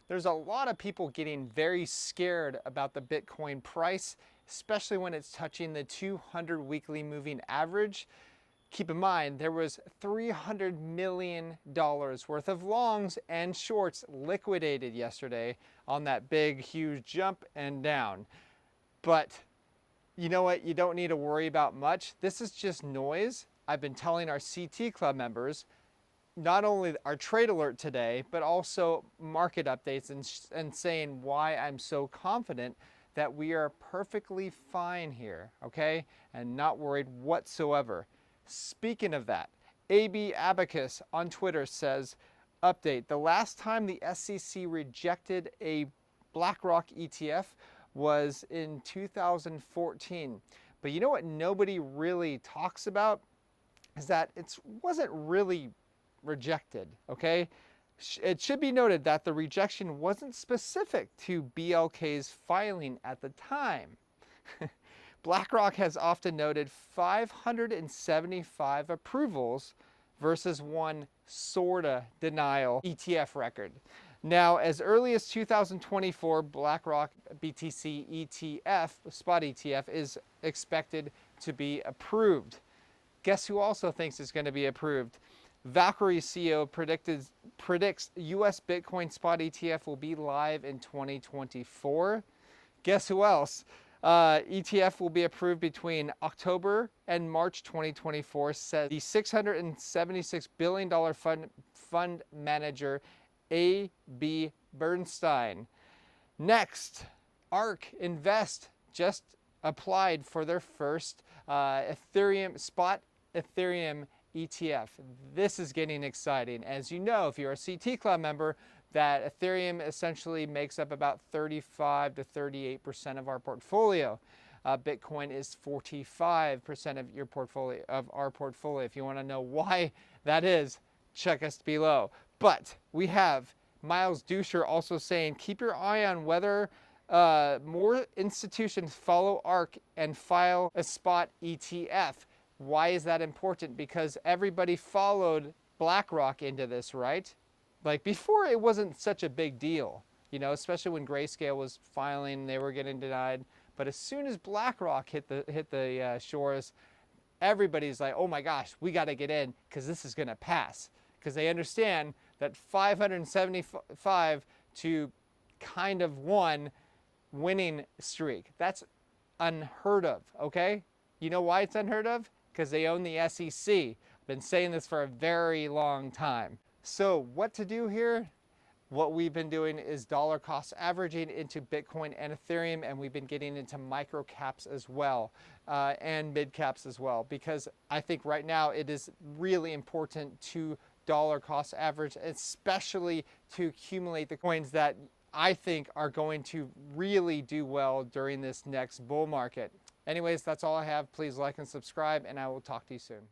There's a lot of people getting very scared about the Bitcoin price, especially when it's touching the 200 weekly moving average. Keep in mind, there was $300 million worth of longs and shorts liquidated yesterday on that big, huge jump and down. But you know what? You don't need to worry about much. This is just noise. I've been telling our CT Club members not only our trade alert today, but also market updates and saying why I'm so confident that we are perfectly fine here, okay? And not worried whatsoever. Speaking of that, AB Abacus on Twitter says, update, the last time the SEC rejected a BlackRock ETF was in 2014. But you know what nobody really talks about is that it wasn't really rejected, okay? It should be noted that the rejection wasn't specific to BLK's filing at the time. BlackRock has often noted 575 approvals versus one sorta denial ETF record. Now, as early as 2024, BlackRock BTC ETF, spot ETF, is expected to be approved. Guess who also thinks it's going to be approved? Valkyrie CEO predicts US Bitcoin spot ETF will be live in 2024. Guess who else? ETF will be approved between October and March 2024, says the $676 billion fund manager A.B. Bernstein. Next, ARK Invest just applied for their first Ethereum ETF. This is getting exciting. As you know, if you're a CT Club member, that Ethereum essentially makes up about 35 to 38% of our portfolio. Bitcoin is 45% of your portfolio, of our portfolio. If you want to know why that is, check us below. But we have Miles Dusher also saying, keep your eye on whether more institutions follow ARK and file a spot ETF. Why is that important? Because everybody followed BlackRock into this, right? Like before, it wasn't such a big deal, you know, especially when Grayscale was filing, they were getting denied. But as soon as BlackRock hit the shores, everybody's like, oh my gosh, we got to get in because this is going to pass. Because they understand that 575 to kind of one winning streak. That's unheard of, okay? You know why it's unheard of? Because they own the SEC. Been saying this for a very long time. So what to do here? What we've been doing is dollar cost averaging into Bitcoin and Ethereum, and we've been getting into micro caps as well, and mid caps as well, because I think right now it is really important to dollar cost average, especially to accumulate the coins that I think are going to really do well during this next bull market. Anyways, that's all I have. Please like and subscribe, and I will talk to you soon.